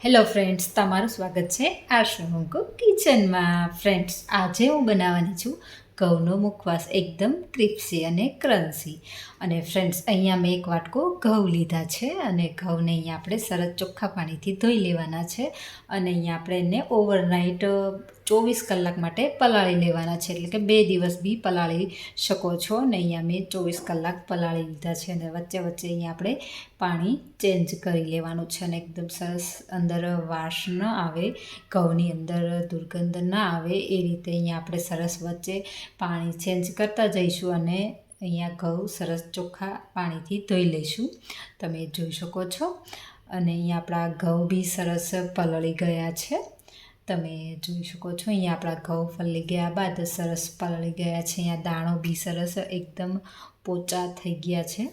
Hello friends, તમારું સ્વાગત છે આશુંકુ કિચનમાં. ફ્રેન્ડ્સ, આજે હું બનાવવાની છું ઘઉંનો મુખવાસ, એકદમ ક્રિસ્પી અને ક્રન્સી. અને ફ્રેન્ડ્સ, અહીંયા મેં એક વાટકો ઘઉં લીધા છે અને ઘઉંને અહીંયા આપણે સરસ ચોખ્ખા પાણીથી ધોઈ લેવાના છે. અને અહીંયા આપણે એને ઓવરનાઇટ 24 કલાક માટે પલાળી લેવાના છે, એટલે કે 2 દિવસ બી પલાળી શકો છો. અને અહીંયા મેં 24 કલાક પલાળી લીધા છે અને વચ્ચે વચ્ચે અહીંયા આપણે પાણી ચેન્જ કરી લેવાનું છે અને એકદમ સરસ અંદર વાસ ન આવે, ઘઉંની અંદર દુર્ગંધ ના આવે એ રીતે અહીંયા આપણે સરસ વચ્ચે પાણી ચેન્જ કરતા જઈશું અને અહીંયા ઘઉં સરસ ચોખ્ખા પાણીથી ધોઈ લઈશું. તમે જોઈ શકો છો. અને અહીંયા આપણા ઘઉં બી સરસ પલળી ગયા છે. તમે જોઈ શકો છો. અહીંયા આપણા ઘઉં પલળી ગયા બાદ સરસ પલળી ગયા છે. અહીંયા દાણો બી સરસ એકદમ પોચા થઈ ગયા છે.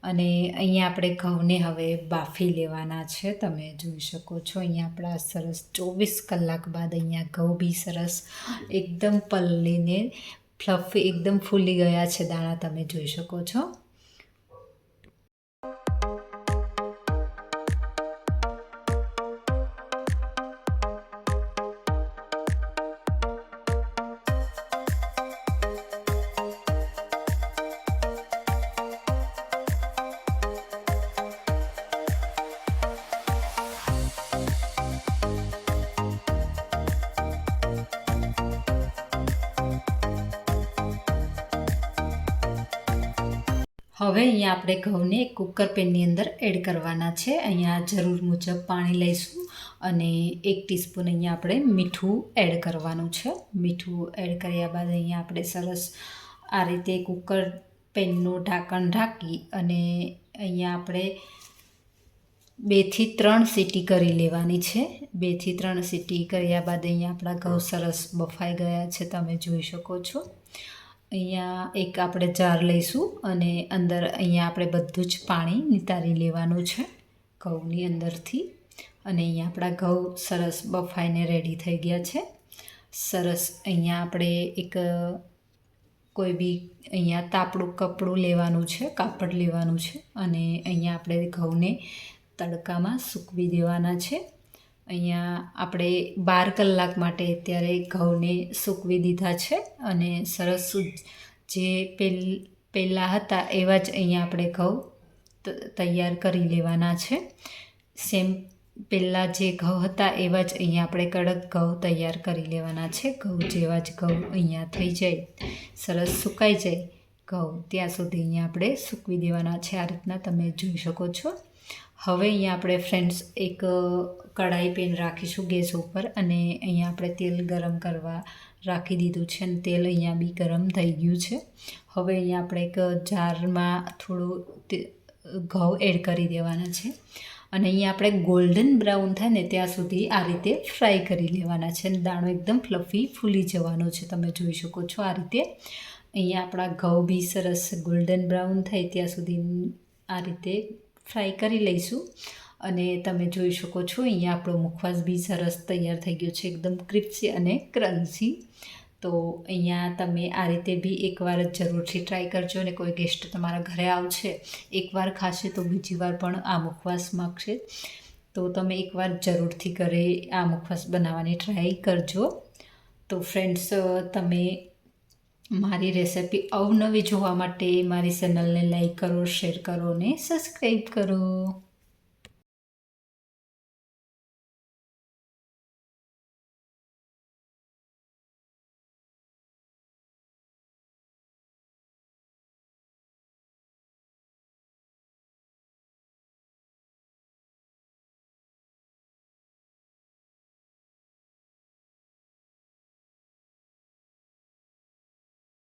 અને અહીંયા આપણે ઘઉંને હવે બાફી લેવાના છે. તમે જોઈ શકો છો. અહીંયા આપણા સરસ 24 કલાક બાદ અહીંયા ઘઉં બી સરસ એકદમ પલળીને ફ્લફી એકદમ ફૂલી ગયા છે દાણા. તમે જોઈ શકો છો. હવે અહીંયા આપણે ઘઉંને કુકર પેનની અંદર એડ કરવાના છે. અહીંયા જરૂર મુજબ પાણી લઈશું અને 1 ટીસ્પૂન અહીંયા આપણે મીઠું એડ કરવાનું છે. મીઠું એડ કર્યા બાદ અહીંયા આપણે સરસ આ રીતે કુકર પેનનું ઢાંકણ ઢાંકી અને અહીંયા આપણે 2 થી 3 સીટી કરી લેવાની છે. 2 થી 3 સીટી કર્યા બાદ અહીંયા આપણા ઘઉં સરસ બફાઈ ગયા છે. તમે જોઈ શકો છો. અહીંયા એક આપણે જાર લઈશું અને અંદર અહીંયા આપણે બધું જ પાણી નિતારી લેવાનું છે ઘઉંની અંદરથી. અને અહીંયા આપણા ઘઉં સરસ બફાઈને રેડી થઈ ગયા છે. સરસ અહીંયા આપણે એક કોઈ બી અહીંયા તાપડું કપડું લેવાનું છે, કાપડ લેવાનું છે અને અહીંયા આપણે ઘઉંને તડકામાં સૂકવી દેવાના છે. અહીંયા આપણે 12 કલાક માટે અત્યારે ઘઉંને સૂકવી દીધા છે અને સરસ જે પહેલાં હતા એવા જ અહીંયા આપણે ઘઉં તૈયાર કરી લેવાના છે. સેમ પહેલાં જે ઘઉં હતા એવા જ અહીંયા આપણે કડક ઘઉં તૈયાર કરી લેવાના છે. ઘઉં જેવા જ ઘઉં અહીંયા થઈ જાય, સરસ સુકાઈ જાય ઘઉં, ત્યાં સુધી અહીંયા આપણે સૂકવી દેવાના છે. આ રીતના તમે જોઈ શકો છો. હવે અહીંયા આપણે ફ્રેન્ડ્સ એક કઢાઈ પેન રાખીશું ગેસ ઉપર અને અહીંયા આપણે તેલ ગરમ કરવા રાખી દીધું છે અને તેલ અહીંયા બી ગરમ થઈ ગયું છે. હવે અહીંયા આપણે એક જારમાં થોડું ઘઉં એડ કરી દેવાના છે અને અહીંયા આપણે ગોલ્ડન બ્રાઉન થાય ને ત્યાં સુધી આ રીતે ફ્રાય કરી લેવાના છે અને દાણો એકદમ ફ્લફી ફૂલી જવાનો છે. તમે જોઈ શકો છો આ રીતે. અહીંયા આપણા ઘઉં બી સરસ ગોલ્ડન બ્રાઉન થાય ત્યાં સુધી આ રીતે ફ્રાય કરી લઈશું. અને તમે જોઈ શકો છો અહીંયા આપણો મુખવાસ બી સરસ તૈયાર થઈ ગયો છે, એકદમ ક્રિસ્પી અને ક્રન્સી. તો અહીંયા તમે આ રીતે બી એકવાર જ જરૂરથી ટ્રાય કરજો અને કોઈ ગેસ્ટ તમારા ઘરે આવશે, એકવાર ખાશે તો બીજી વાર પણ આ મુખવાસ માગશે. તો તમે એકવાર જરૂરથી ઘરે આ મુખવાસ બનાવવાની ટ્રાય કરજો. તો ફ્રેન્ડ્સ, તમે મારી રેસિપી અવનવી જોવા માટે મારી ચેનલને લાઈક કરો, શેર કરો અને સબસ્ક્રાઈબ કરો.